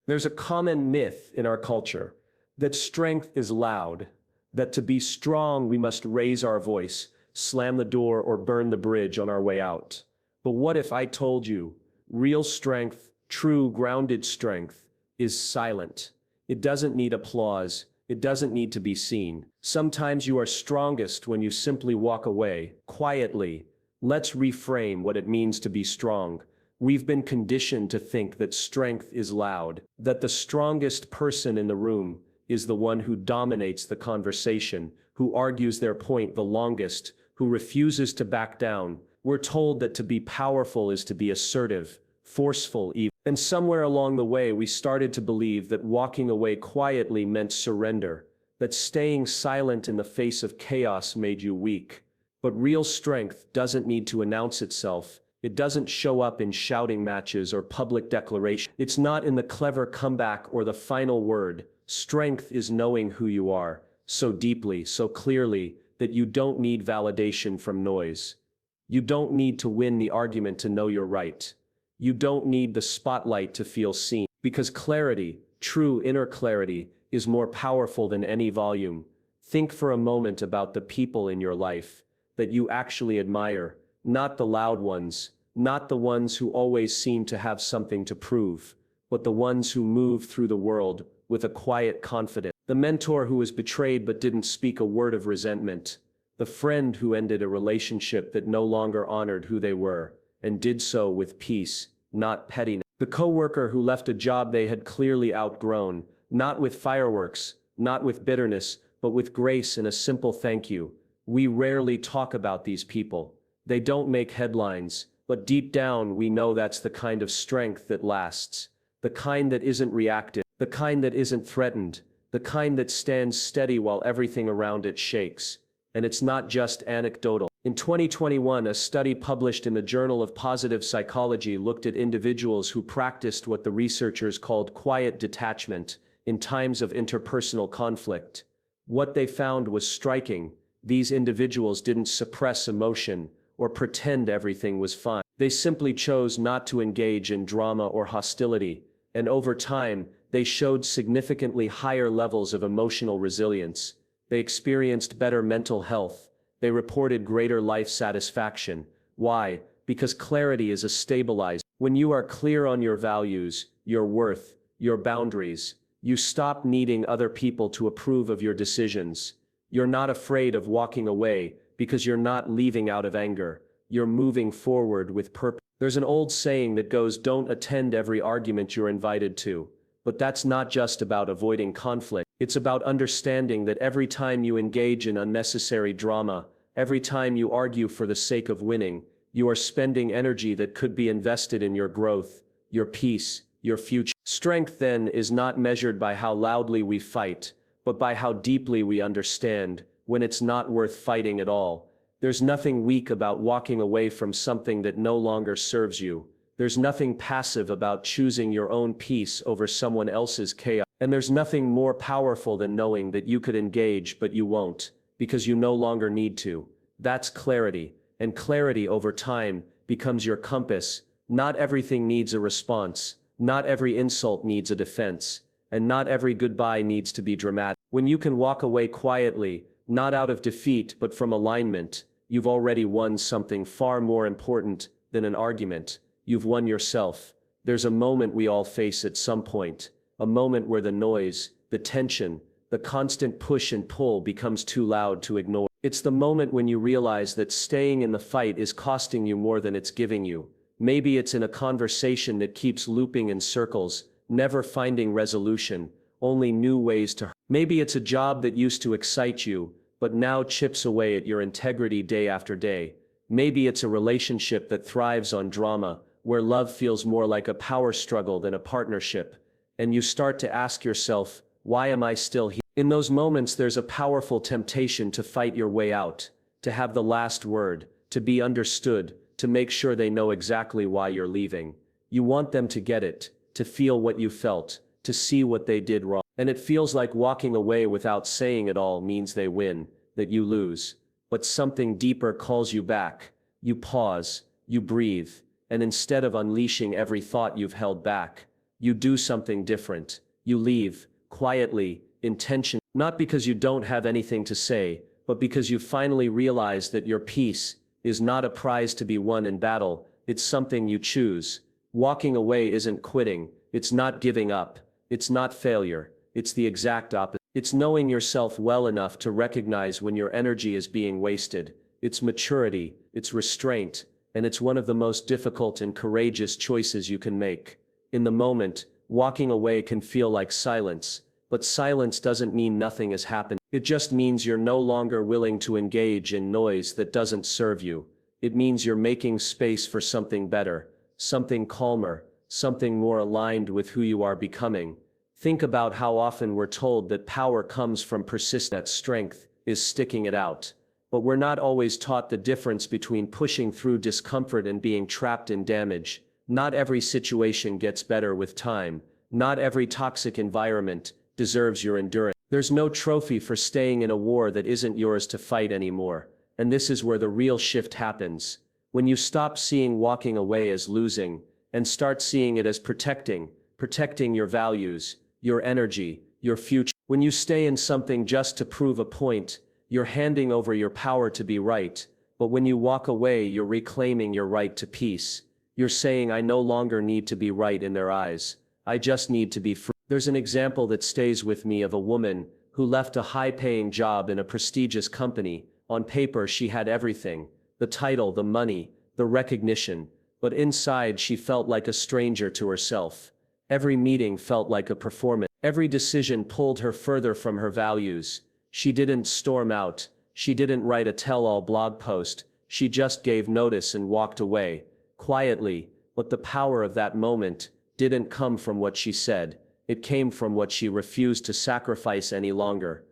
There's a common myth in our culture that strength is loud, that to be strong we must raise our voice, slam the door, or burn the bridge on our way out. But what if I told you real strength, true grounded strength, is silent? It doesn't need applause. It doesn't need to be seen. Sometimes you are strongest when you simply walk away, quietly. Let's reframe what it means to be strong. We've been conditioned to think that strength is loud, that the strongest person in the room is the one who dominates the conversation, who argues their point the longest, who refuses to back down. We're told that to be powerful is to be assertive, forceful even. And somewhere along the way we started to believe that walking away quietly meant surrender, that staying silent in the face of chaos made you weak. But real strength doesn't need to announce itself. It doesn't show up in shouting matches or public declarations. It's not in the clever comeback or the final word. Strength is knowing who you are, so deeply, so clearly, that you don't need validation from noise. You don't need to win the argument to know you're right. You don't need the spotlight to feel seen, because clarity, true inner clarity, is more powerful than any volume. Think for a moment about the people in your life that you actually admire, not the loud ones, not the ones who always seem to have something to prove, but the ones who move through the world with a quiet confidence. The mentor who was betrayed but didn't speak a word of resentment. The friend who ended a relationship that no longer honored who they were, and did so with peace, not pettiness. The coworker who left a job they had clearly outgrown, not with fireworks, not with bitterness, but with grace and a simple thank you. We rarely talk about these people. They don't make headlines, but deep down we know that's the kind of strength that lasts, the kind that isn't reactive, the kind that isn't threatened, the kind that stands steady while everything around it shakes. And it's not just anecdotal. In 2021, a study published in the Journal of Positive Psychology looked at individuals who practiced what the researchers called quiet detachment in times of interpersonal conflict. What they found was striking. These individuals didn't suppress emotion or pretend everything was fine. They simply chose not to engage in drama or hostility, and over time, they showed significantly higher levels of emotional resilience. They experienced better mental health. They reported greater life satisfaction. Why? Because clarity is a stabilizer. When you are clear on your values, your worth, your boundaries, you stop needing other people to approve of your decisions. You're not afraid of walking away because you're not leaving out of anger. You're moving forward with purpose. There's an old saying that goes, don't attend every argument you're invited to. But that's not just about avoiding conflict. It's about understanding that every time you engage in unnecessary drama, every time you argue for the sake of winning, you are spending energy that could be invested in your growth, your peace, your future. Strength, then, is not measured by how loudly we fight, but by how deeply we understand when it's not worth fighting at all. There's nothing weak about walking away from something that no longer serves you. There's nothing passive about choosing your own peace over someone else's chaos. And there's nothing more powerful than knowing that you could engage but you won't, because you no longer need to. That's clarity, and clarity over time becomes your compass. Not everything needs a response, not every insult needs a defense, and not every goodbye needs to be dramatic. When you can walk away quietly, not out of defeat but from alignment, you've already won something far more important than an argument. You've won yourself. There's a moment we all face at some point, a moment where the noise, the tension, the constant push and pull becomes too loud to ignore. It's the moment when you realize that staying in the fight is costing you more than it's giving you. Maybe it's in a conversation that keeps looping in circles, never finding resolution, only new ways to hurt. Maybe it's a job that used to excite you, but now chips away at your integrity day after day. Maybe it's a relationship that thrives on drama, where love feels more like a power struggle than a partnership, and you start to ask yourself, why am I still here? In those moments there's a powerful temptation to fight your way out, to have the last word, to be understood, to make sure they know exactly why you're leaving. You want them to get it, to feel what you felt, to see what they did wrong. And it feels like walking away without saying it all means they win, that you lose. But something deeper calls you back. You pause, you breathe, and instead of unleashing every thought you've held back, You do something different. You leave, quietly, intention, not because you don't have anything to say, but because you finally realize that your peace is not a prize to be won in battle, it's something you choose. Walking away isn't quitting, it's not giving up, it's not failure, it's the exact opposite. It's knowing yourself well enough to recognize when your energy is being wasted. It's maturity, it's restraint, and it's one of the most difficult and courageous choices you can make. In the moment, walking away can feel like silence, but silence doesn't mean nothing has happened. It just means you're no longer willing to engage in noise that doesn't serve you. It means you're making space for something better, something calmer, something more aligned with who you are becoming. Think about how often we're told that power comes from persistence, that strength is sticking it out. But we're not always taught the difference between pushing through discomfort and being trapped in damage. Not every situation gets better with time. Not every toxic environment deserves your endurance. There's no trophy for staying in a war that isn't yours to fight anymore. And this is where the real shift happens. When you stop seeing walking away as losing, and start seeing it as protecting your values, your energy, your future. When you stay in something just to prove a point, you're handing over your power to be right. But when you walk away, you're reclaiming your right to peace. You're saying, I no longer need to be right in their eyes. I just need to be free. There's an example that stays with me of a woman who left a high-paying job in a prestigious company. On paper, she had everything: the title, the money, the recognition. But inside, she felt like a stranger to herself. Every meeting felt like a performance. Every decision pulled her further from her values. She didn't storm out. She didn't write a tell-all blog post. She just gave notice and walked away, quietly. But the power of that moment didn't come from what she said. It came from what she refused to sacrifice any longer.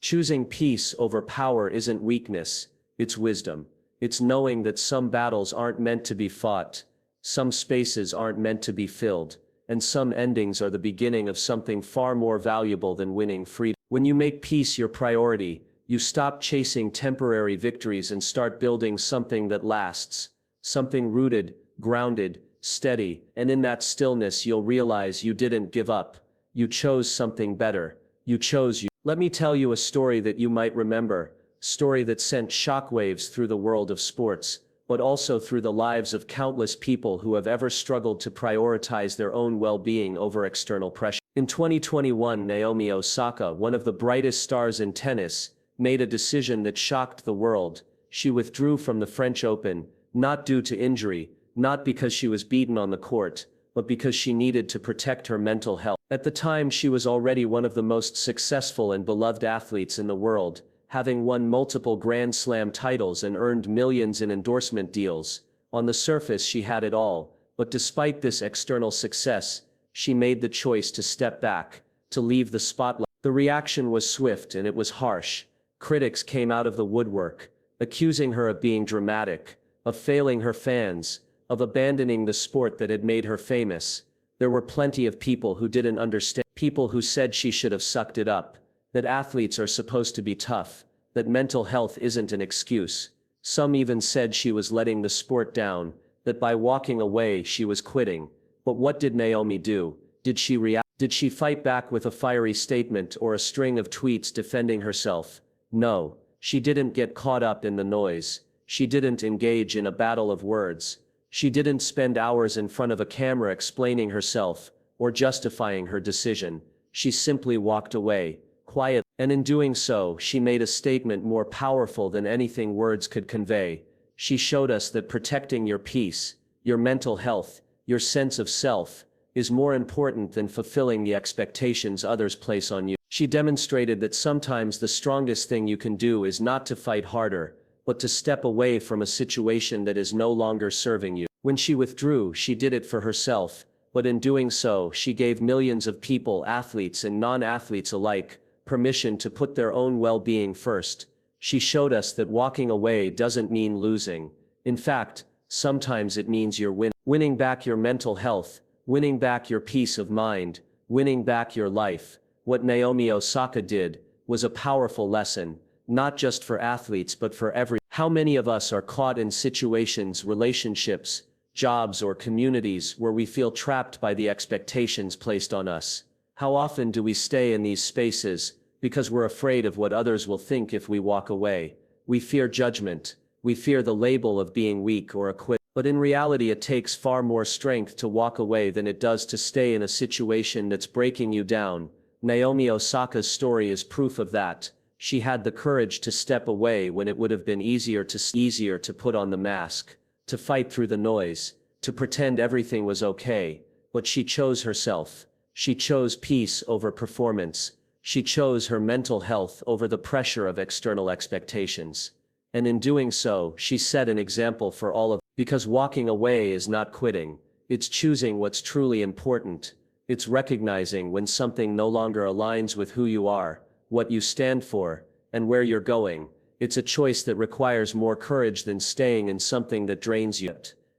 Choosing peace over power isn't weakness, it's wisdom. It's knowing that some battles aren't meant to be fought, some spaces aren't meant to be filled, and some endings are the beginning of something far more valuable than winning freedom. When you make peace your priority, you stop chasing temporary victories and start building something that lasts, something rooted, grounded, steady, and in that stillness you'll realize you didn't give up. You chose something better. You chose you. Let me tell you a story that you might remember, a story that sent shockwaves through the world of sports, but also through the lives of countless people who have ever struggled to prioritize their own well-being over external pressure. In 2021, Naomi Osaka, one of the brightest stars in tennis, made a decision that shocked the world. She withdrew from the French Open, not due to injury, not because she was beaten on the court, but because she needed to protect her mental health. At the time, she was already one of the most successful and beloved athletes in the world, having won multiple Grand Slam titles and earned millions in endorsement deals. On the surface, she had it all, but despite this external success, she made the choice to step back, to leave the spotlight. The reaction was swift and it was harsh. Critics came out of the woodwork, accusing her of being dramatic, of failing her fans, of abandoning the sport that had made her famous. There were plenty of people who didn't understand, people who said she should have sucked it up, that athletes are supposed to be tough, that mental health isn't an excuse. Some even said she was letting the sport down, that by walking away she was quitting. But what did Naomi do? Did she react? Did she fight back with a fiery statement or a string of tweets defending herself? No, she didn't get caught up in the noise. She didn't engage in a battle of words. She didn't spend hours in front of a camera explaining herself or justifying her decision. She simply walked away, quiet, and in doing so, she made a statement more powerful than anything words could convey. She showed us that protecting your peace, your mental health, your sense of self, is more important than fulfilling the expectations others place on you. She demonstrated that sometimes the strongest thing you can do is not to fight harder, but to step away from a situation that is no longer serving you. When she withdrew, she did it for herself, but in doing so, she gave millions of people, athletes and non-athletes alike, permission to put their own well-being first. She showed us that walking away doesn't mean losing. In fact, sometimes it means you're winning back your mental health, winning back your peace of mind, winning back your life. What Naomi Osaka did was a powerful lesson, not just for athletes but for everyone. How many of us are caught in situations, relationships, jobs, or communities where we feel trapped by the expectations placed on us. How often do we stay in these spaces because we're afraid of what others will think if we walk away? We fear judgment. We fear the label of being weak or a quitter. But in reality, it takes far more strength to walk away than it does to stay in a situation that's breaking you down. Naomi Osaka's story is proof of that. She had the courage to step away when it would have been easier to put on the mask, to fight through the noise, to pretend everything was okay. But she chose herself. She chose peace over performance. She chose her mental health over the pressure of external expectations. And in doing so, she set an example for all of us. Because walking away is not quitting. It's choosing what's truly important. It's recognizing when something no longer aligns with who you are, what you stand for, and where you're going. It's a choice that requires more courage than staying in something that drains you.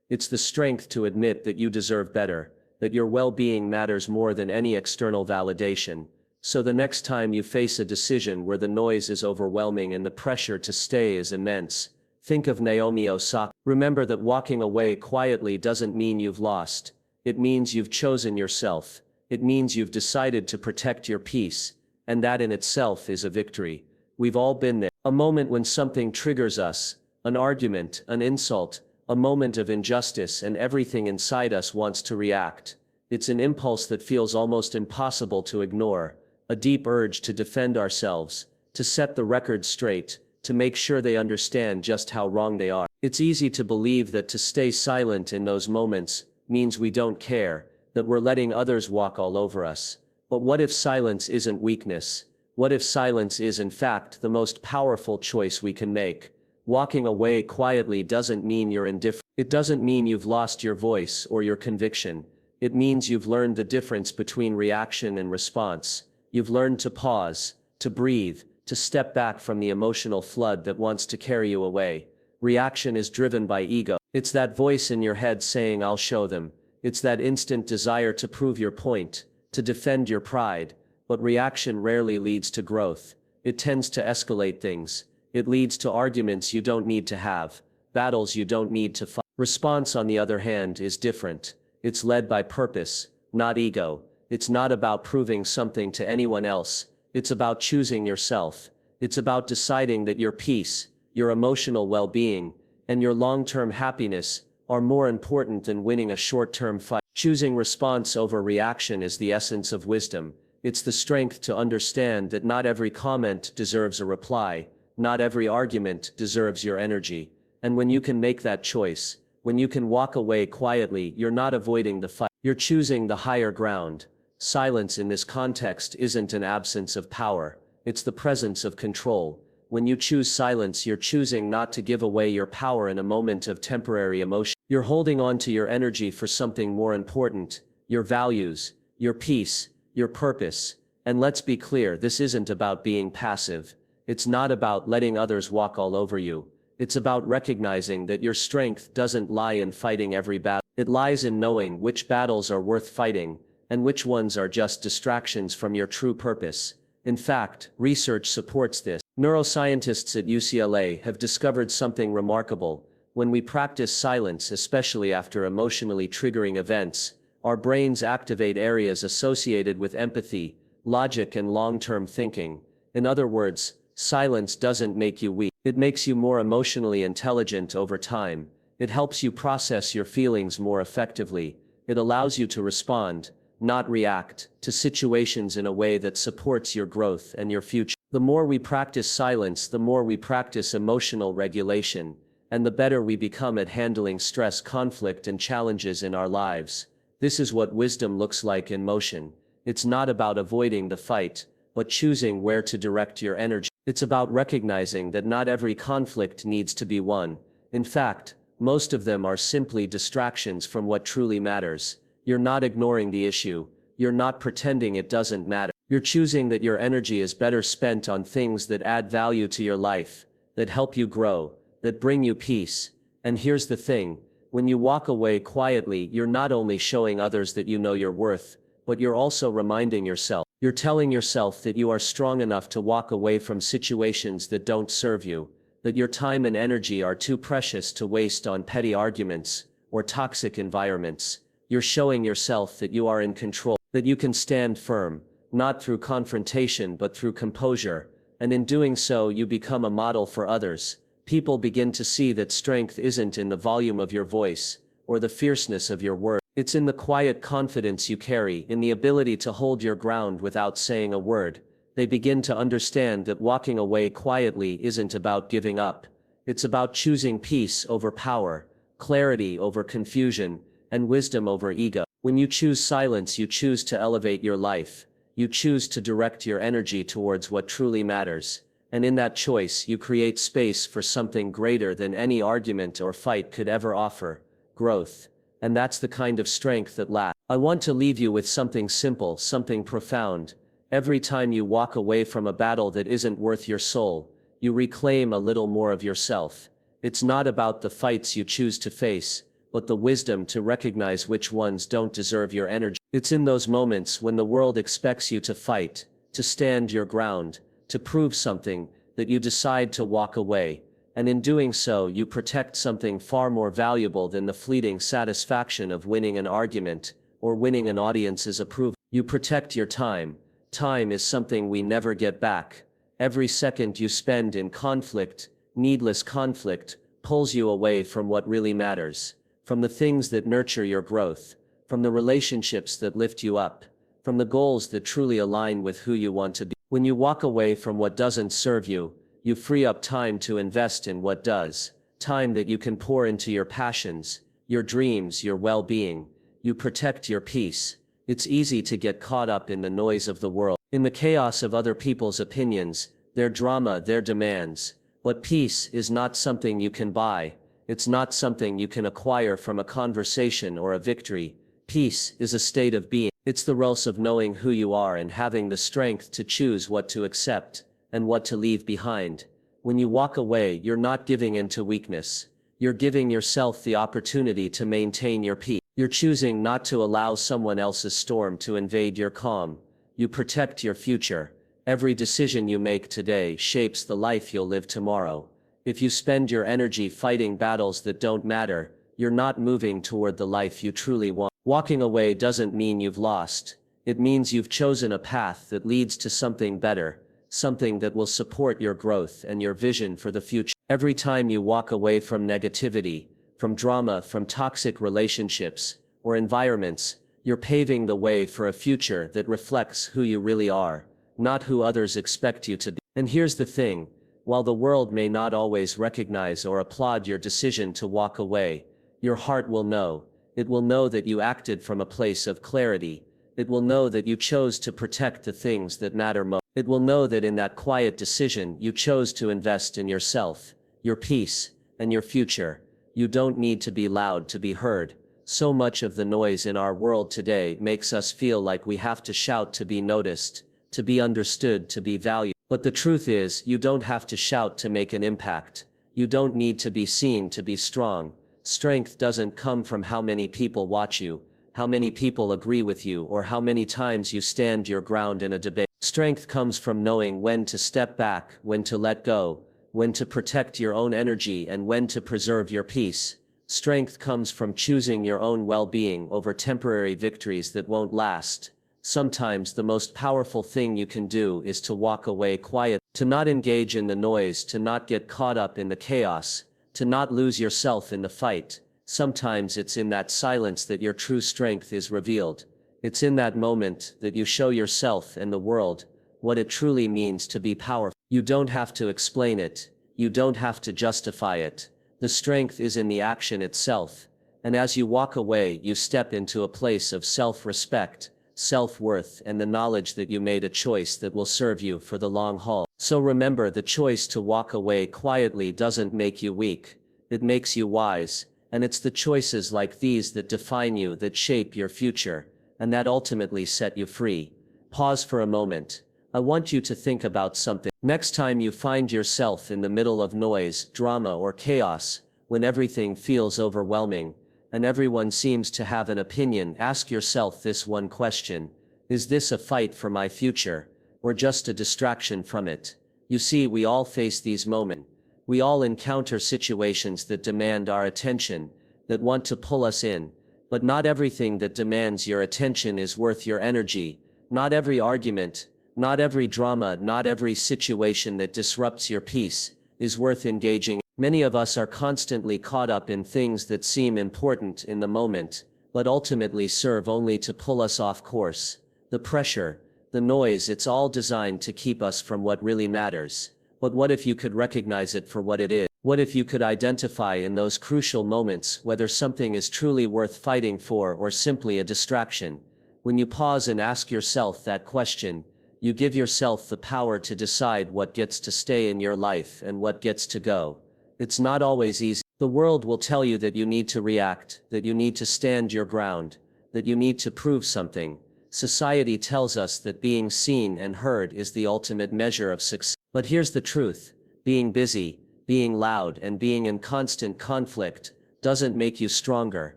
It's the strength to admit that you deserve better, that your well-being matters more than any external validation. So the next time you face a decision where the noise is overwhelming and the pressure to stay is immense, think of Naomi Osaka. Remember that walking away quietly doesn't mean you've lost. It means you've chosen yourself. It means you've decided to protect your peace. And that in itself is a victory. We've all been there. A moment when something triggers us, an argument, an insult, a moment of injustice, and everything inside us wants to react. It's an impulse that feels almost impossible to ignore, a deep urge to defend ourselves, to set the record straight, to make sure they understand just how wrong they are. It's easy to believe that to stay silent in those moments means we don't care, that we're letting others walk all over us. But what if silence isn't weakness? What if silence is in fact the most powerful choice we can make? Walking away quietly doesn't mean you're indifferent. It doesn't mean you've lost your voice or your conviction. It means you've learned the difference between reaction and response. You've learned to pause, to breathe, to step back from the emotional flood that wants to carry you away. Reaction is driven by ego. It's that voice in your head saying, "I'll show them." It's that instant desire to prove your point, to defend your pride. But reaction rarely leads to growth. It tends to escalate things. It leads to arguments you don't need to have, battles you don't need to fight. Response, on the other hand, is different. It's led by purpose, not ego. It's not about proving something to anyone else. It's about choosing yourself. It's about deciding that your peace, your emotional well-being, and your long-term happiness are more important than winning a short-term fight. Choosing response over reaction is the essence of wisdom. It's the strength to understand that not every comment deserves a reply, not every argument deserves your energy. And when you can make that choice, when you can walk away quietly, you're not avoiding the fight. You're choosing the higher ground. Silence in this context isn't an absence of power. It's the presence of control. When you choose silence, you're choosing not to give away your power in a moment of temporary emotion. You're holding on to your energy for something more important, your values, your peace, your purpose. And let's be clear, this isn't about being passive. It's not about letting others walk all over you. It's about recognizing that your strength doesn't lie in fighting every battle. It lies in knowing which battles are worth fighting, and which ones are just distractions from your true purpose. In fact, research supports this. Neuroscientists at UCLA have discovered something remarkable. When we practice silence, especially after emotionally triggering events, our brains activate areas associated with empathy, logic, and long-term thinking. In other words, silence doesn't make you weak. It makes you more emotionally intelligent over time. It helps you process your feelings more effectively. It allows you to respond, not react, to situations in a way that supports your growth and your future. The more we practice silence, the more we practice emotional regulation, and the better we become at handling stress, conflict, and challenges in our lives. This is what wisdom looks like in motion. It's not about avoiding the fight, but choosing where to direct your energy. It's about recognizing that not every conflict needs to be won. In fact, most of them are simply distractions from what truly matters. You're not ignoring the issue. You're not pretending it doesn't matter. You're choosing that your energy is better spent on things that add value to your life, that help you grow, that bring you peace. And here's the thing, when you walk away quietly, you're not only showing others that you know your worth, but you're also reminding yourself. You're telling yourself that you are strong enough to walk away from situations that don't serve you, that your time and energy are too precious to waste on petty arguments, or toxic environments, you're showing yourself that you are in control, that you can stand firm, not through confrontation but through composure, and in doing so you become a model for others. People begin to see that strength isn't in the volume of your voice, or the fierceness of your words. It's in the quiet confidence you carry, in the ability to hold your ground without saying a word. They begin to understand that walking away quietly isn't about giving up. It's about choosing peace over power, clarity over confusion, and wisdom over ego. When you choose silence, you choose to elevate your life. You choose to direct your energy towards what truly matters. And in that choice, you create space for something greater than any argument or fight could ever offer: growth. And that's the kind of strength that lasts. I want to leave you with something simple, something profound. Every time you walk away from a battle that isn't worth your soul, you reclaim a little more of yourself. It's not about the fights you choose to face, but the wisdom to recognize which ones don't deserve your energy. It's in those moments when the world expects you to fight, to stand your ground, to prove something, that you decide to walk away. And in doing so, you protect something far more valuable than the fleeting satisfaction of winning an argument, or winning an audience's approval. You protect your time. Time is something we never get back. Every second you spend in conflict, needless conflict, pulls you away from what really matters, from the things that nurture your growth, from the relationships that lift you up, from the goals that truly align with who you want to be. When you walk away from what doesn't serve you, you free up time to invest in what does, time that you can pour into your passions, your dreams, your well-being. You protect your peace. It's easy to get caught up in the noise of the world, in the chaos of other people's opinions, their drama, their demands. But peace is not something you can buy. It's not something you can acquire from a conversation or a victory. Peace is a state of being. It's the release of knowing who you are and having the strength to choose what to accept and what to leave behind. When you walk away, you're not giving in to weakness. You're giving yourself the opportunity to maintain your peace. You're choosing not to allow someone else's storm to invade your calm. You protect your future. Every decision you make today shapes the life you'll live tomorrow. If you spend your energy fighting battles that don't matter, you're not moving toward the life you truly want. Walking away doesn't mean you've lost. It means you've chosen a path that leads to something better, something that will support your growth and your vision for the future. Every time you walk away from negativity, from drama, from toxic relationships or environments, you're paving the way for a future that reflects who you really are, not who others expect you to be. And here's the thing, while the world may not always recognize or applaud your decision to walk away, your heart will know. It will know that you acted from a place of clarity. It will know that you chose to protect the things that matter most. It will know that in that quiet decision you chose to invest in yourself, your peace, and your future. You don't need to be loud to be heard. So much of the noise in our world today makes us feel like we have to shout to be noticed, to be understood, to be valued. But the truth is, you don't have to shout to make an impact. You don't need to be seen to be strong. Strength doesn't come from how many people watch you, how many people agree with you, or how many times you stand your ground in a debate. Strength comes from knowing when to step back, when to let go, when to protect your own energy, and when to preserve your peace. Strength comes from choosing your own well-being over temporary victories that won't last. Sometimes the most powerful thing you can do is to walk away quiet, to not engage in the noise, to not get caught up in the chaos, to not lose yourself in the fight. Sometimes it's in that silence that your true strength is revealed. It's in that moment that you show yourself and the world what it truly means to be powerful. You don't have to explain it. You don't have to justify it. The strength is in the action itself. And as you walk away, you step into a place of self-respect, self-worth, and the knowledge that you made a choice that will serve you for the long haul. So remember, the choice to walk away quietly doesn't make you weak. It makes you wise. And it's the choices like these that define you, that shape your future, and that ultimately set you free. Pause for a moment. I want you to think about something. Next time you find yourself in the middle of noise, drama, or chaos, when everything feels overwhelming, and everyone seems to have an opinion, ask yourself this one question: is this a fight for my future, or just a distraction from it? You see, we all face these moments. We all encounter situations that demand our attention, that want to pull us in. But not everything that demands your attention is worth your energy. Not every argument, not every drama, not every situation that disrupts your peace is worth engaging. Many of us are constantly caught up in things that seem important in the moment, but ultimately serve only to pull us off course. The pressure, the noise, it's all designed to keep us from what really matters. But what if you could recognize it for what it is? What if you could identify in those crucial moments whether something is truly worth fighting for or simply a distraction? When you pause and ask yourself that question, you give yourself the power to decide what gets to stay in your life and what gets to go. It's not always easy. The world will tell you that you need to react, that you need to stand your ground, that you need to prove something. Society tells us that being seen and heard is the ultimate measure of success. But here's the truth: being busy, being loud, and being in constant conflict doesn't make you stronger.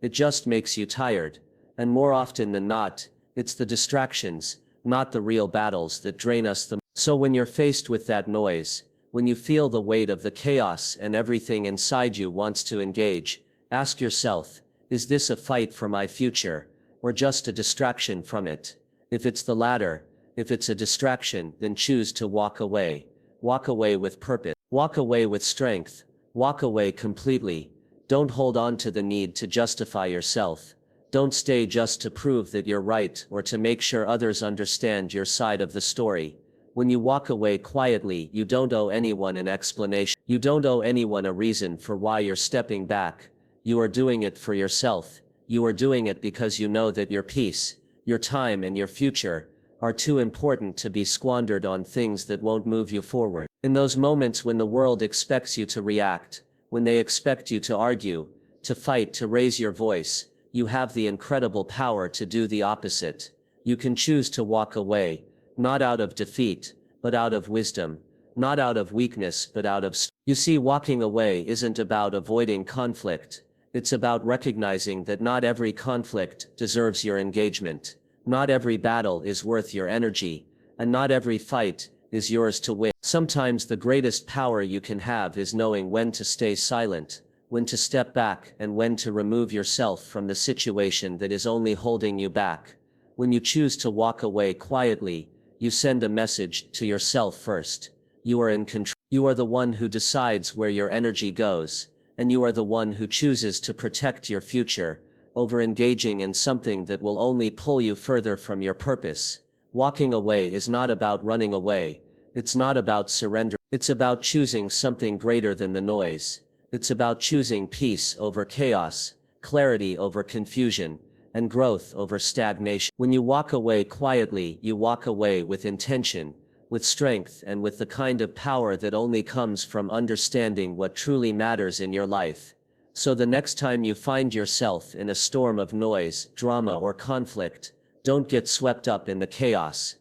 It just makes you tired. And more often than not, it's the distractions, not the real battles, that drain us the most. So when you're faced with that noise, when you feel the weight of the chaos and everything inside you wants to engage, ask yourself, is this a fight for my future, or just a distraction from it? If it's the latter, if it's a distraction, then choose to walk away. Walk away with purpose. Walk away with strength. Walk away completely. Don't hold on to the need to justify yourself. Don't stay just to prove that you're right or to make sure others understand your side of the story. When you walk away quietly, you don't owe anyone an explanation. You don't owe anyone a reason for why you're stepping back. You are doing it for yourself. You are doing it because you know that your peace, your time, and your future are too important to be squandered on things that won't move you forward. In those moments when the world expects you to react, when they expect you to argue, to fight, to raise your voice, you have the incredible power to do the opposite. You can choose to walk away, not out of defeat, but out of wisdom, not out of weakness, but out of strength. You see, walking away isn't about avoiding conflict. It's about recognizing that not every conflict deserves your engagement. Not every battle is worth your energy, and not every fight is yours to win. Sometimes the greatest power you can have is knowing when to stay silent, when to step back, and when to remove yourself from the situation that is only holding you back. When you choose to walk away quietly, you send a message to yourself first. You are in control. You are the one who decides where your energy goes, and you are the one who chooses to protect your future over engaging in something that will only pull you further from your purpose. Walking away is not about running away. It's not about surrender. It's about choosing something greater than the noise. It's about choosing peace over chaos, clarity over confusion, and growth over stagnation. When you walk away quietly, you walk away with intention, with strength, and with the kind of power that only comes from understanding what truly matters in your life. So the next time you find yourself in a storm of noise, drama, or conflict, don't get swept up in the chaos.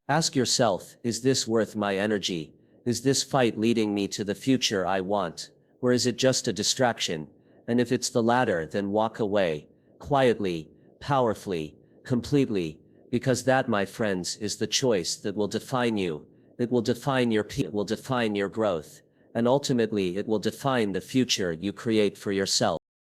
Ask yourself, is this worth my energy? Is this fight leading me to the future I want? Or is it just a distraction? And if it's the latter, then walk away, quietly, powerfully, completely, because that, my friends, is the choice that will define you. It will define your peace, it will define your growth, and ultimately it will define the future you create for yourself.